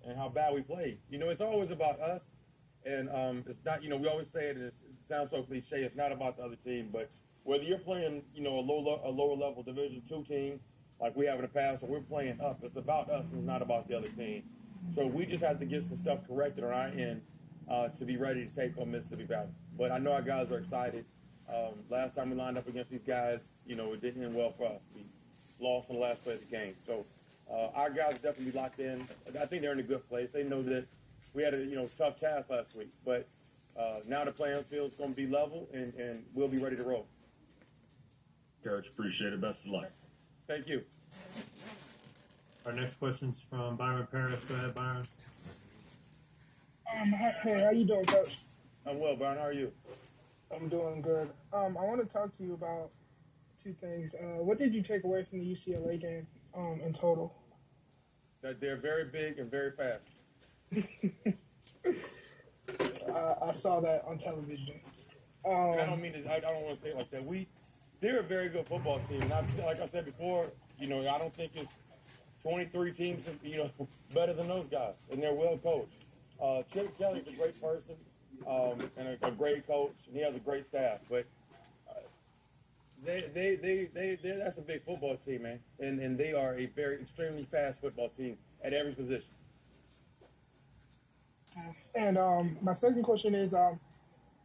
and how bad we played. It's always about us, and it's not. We always say it, and it sounds so cliche. It's not about the other team, but whether you're playing, a lower level Division II team like we have in the past, or we're playing up, it's about us and it's not about the other team. So we just have to get some stuff corrected on our end to be ready to take on Mississippi Valley. But I know our guys are excited. Last time we lined up against these guys, it didn't end well for us. We lost in the last play of the game. So our guys definitely locked in. I think they're in a good place. They know that we had a tough task last week, but now the playing field is going to be level, and we'll be ready to roll. Coach, appreciate it. Best of luck. Thank you. Our next question's from Byron Paris. Go ahead, Byron. Hey, how you doing, Coach? I'm well, Brian. How are you? I'm doing good. I want to talk to you about two things. What did you take away from the UCLA game in total? That they're very big and very fast. I saw that on television. And I don't mean to, I don't want to say it like that. They're a very good football team. And like I said before, I don't think it's 23 teams, better than those guys. And they're well coached. Chip Kelly's a great person and a great coach, and he has a great staff. But that's a big football team, man. And they are a very extremely fast football team at every position. And my second question is,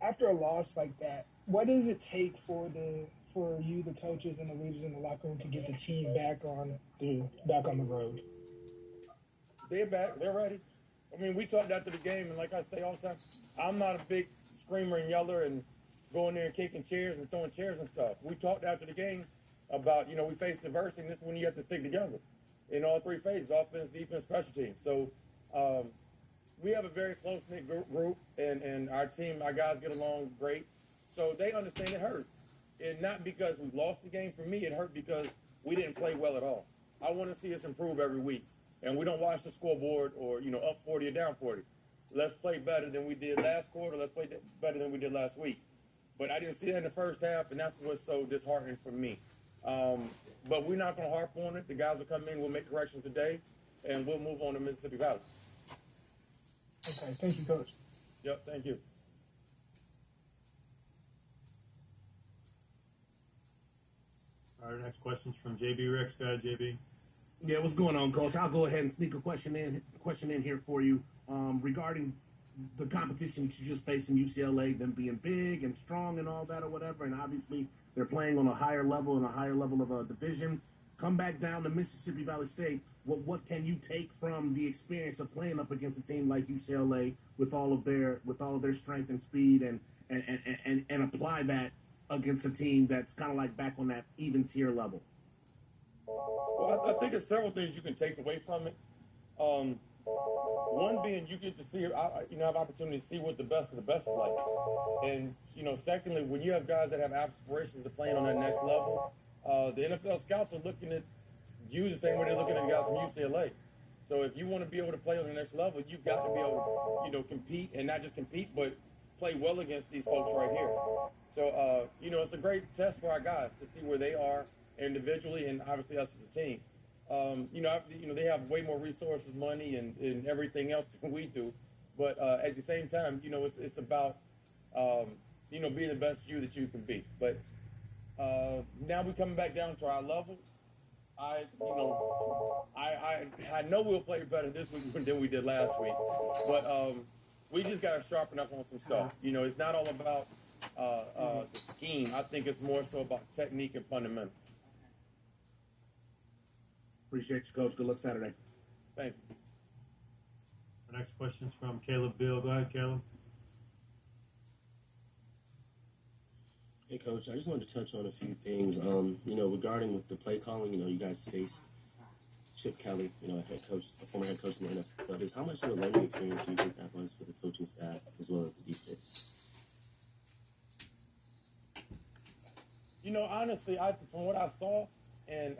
after a loss like that, what does it take for you, the coaches, and the leaders in the locker room to get the team back on the road? They're back. They're ready. I mean, we talked after the game, and like I say all the time, I'm not a big screamer and yeller and going there and kicking chairs and throwing chairs and stuff. We talked after the game about, we faced adversity, and this is when you have to stick together in all three phases: offense, defense, special teams. So we have a very close-knit group, and our guys get along great. So they understand it hurt. And not because we lost the game. For me, it hurt because we didn't play well at all. I want to see us improve every week. And we don't watch the scoreboard or, up 40 or down 40. Let's play better than we did last quarter. Let's play better than we did last week. But I didn't see that in the first half, and that's what's so disheartening for me. But we're not going to harp on it. The guys will come in. We'll make corrections today, and we'll move on to Mississippi Valley. Okay. Thank you, Coach. Yep. Thank you. Our next question's from JB Ricks. Go ahead, JB. Yeah, what's going on, Coach? I'll go ahead and sneak a question in here for you regarding the competition that you just faced in UCLA, them being big and strong and all that or whatever, and obviously they're playing on a higher level of a division. Come back down to Mississippi Valley State. What can you take from the experience of playing up against a team like UCLA with all of their strength and speed and apply that against a team that's kind of like back on that even tier level? Well, I think there's several things you can take away from it. One being you get to see, have opportunity to see what the best of the best is like. And, secondly, when you have guys that have aspirations to playing on that next level, the NFL scouts are looking at you the same way they're looking at guys from UCLA. So if you want to be able to play on the next level, you've got to be able to, compete, and not just compete, but play well against these folks right here. So, it's a great test for our guys to see where they are individually and obviously us as a team. They have way more resources, money, and everything else than we do. But at the same time, it's about, being the best you that you can be. But now we're coming back down to our level. I know we'll play better this week than we did last week. But we just got to sharpen up on some stuff. It's not all about the scheme. I think it's more so about technique and fundamentals. Appreciate you, Coach. Good luck Saturday. Thank you. Our next question's from Caleb Bill. Go ahead, Caleb. Hey, Coach. I just wanted to touch on a few things. Regarding with the play calling, you guys faced Chip Kelly, a former head coach in the NFL. How much of a learning experience do you think that was for the coaching staff as well as the defense? Honestly, from what I saw, and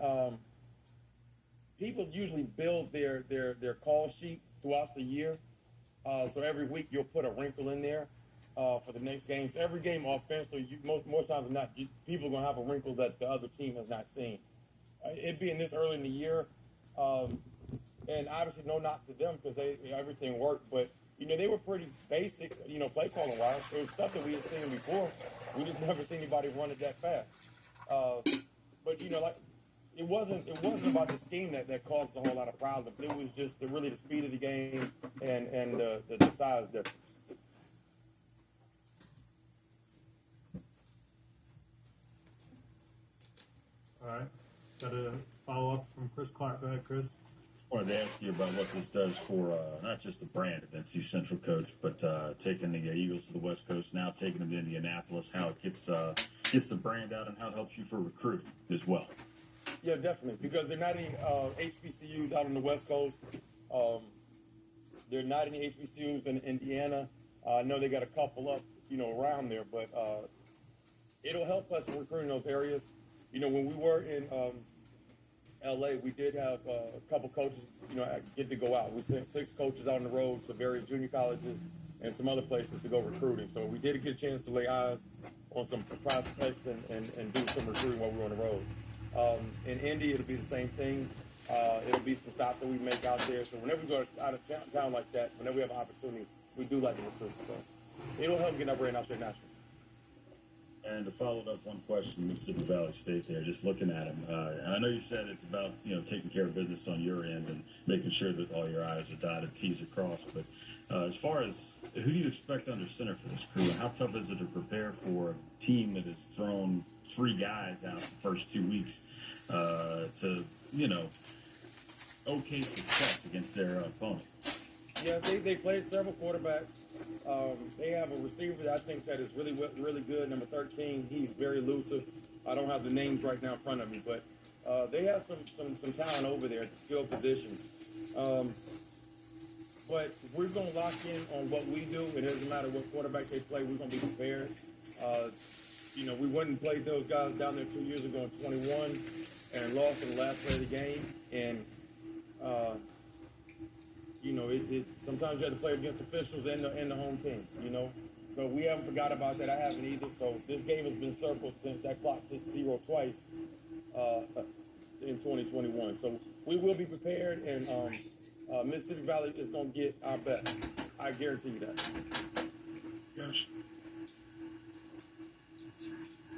people usually build their call sheet throughout the year. So every week you'll put a wrinkle in there for the next game. So every game offensively, more times than not, people are going to have a wrinkle that the other team has not seen. It being this early in the year, and obviously no knock to them because everything worked, but they were pretty basic, play calling wise. It was stuff that we had seen before. We just never seen anybody run it that fast. But like it wasn't about the scheme that caused a whole lot of problems. It was just really the speed of the game and the size difference. All right. Got a follow up from Chris Clark. Go ahead, Chris. I wanted to ask you about what this does for not just the brand of NC Central, Coach, but taking the Eagles to the West Coast, now taking them to Indianapolis, how it gets the brand out and how it helps you for recruiting as well. Yeah, definitely, because there are not any HBCUs out on the West Coast. There are not any HBCUs in Indiana. I know they got a couple up, around there, but it'll help us in recruiting those areas. When we were in LA, we did have a couple coaches, get to go out. We sent 6 coaches out on the road to various junior colleges and some other places to go recruiting. So we did get a chance to lay eyes on some prospects and do some recruiting while we were on the road. In Indy, it'll be the same thing. It'll be some stops that we make out there. So whenever we go out of town like that, whenever we have an opportunity, we do like to recruit. So it'll help get our brand out there nationally. And to follow up one question, Mississippi Valley State there, just looking at him, and I know you said it's about, taking care of business on your end and making sure that all your I's are dotted, T's are crossed, but as far as who do you expect under center for this crew, and how tough is it to prepare for a team that has thrown 3 guys out the first 2 weeks to, okay success against their opponent? Yeah, they played several quarterbacks. They have a receiver that I think that is really good, number 13. He's very elusive. I don't have the names right now in front of me, but they have some talent over there at the skill position. But we're going to lock in on what we do. It doesn't matter what quarterback they play. We're going to be prepared. We went and played those guys down there 2 years ago in 21 and lost in the last play of the game. And sometimes you have to play against officials and the home team, So we haven't forgot about that. I haven't either. So this game has been circled since that clock hit 0 twice in 2021. So we will be prepared, and Mississippi Valley is going to get our best. I guarantee you that. Yes.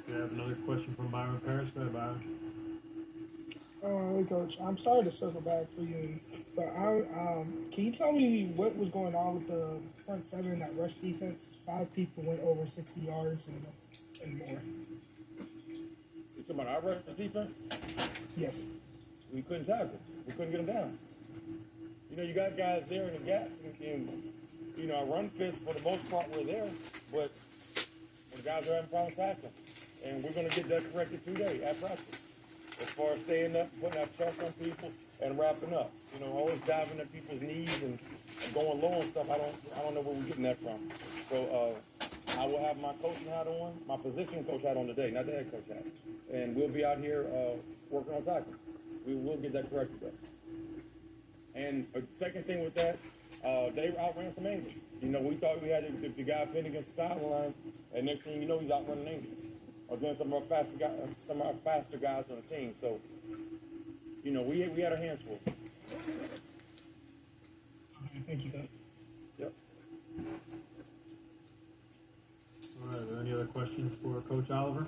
We have another question from Byron Paris. Go ahead, Byron. Hey, Coach. I'm sorry to circle back for you, but can you tell me what was going on with the front seven, that rush defense? 5 people went over 60 yards and more. You talking about our rush defense? Yes. We couldn't tackle. We couldn't get them down. You got guys there in the gaps, and our run fist for the most part were there, but the guys are having problems tackling, and we're going to get that corrected today at practice. As far as staying up, putting our chest on people, and wrapping up. Always diving at people's knees and going low and stuff. I don't know where we're getting that from. So I will have my coaching hat on, my position coach hat on today, not the head coach hat. And we'll be out here working on tackling. We will get that corrected though. And a second thing with that, they outran some angles. We thought we had the guy pinned against the sidelines, and next thing you know, he's outrunning angles against some of our faster guys on the team. So, we had our hands full. Okay, thank you, Coach. Yep. All right. Are there any other questions for Coach Oliver?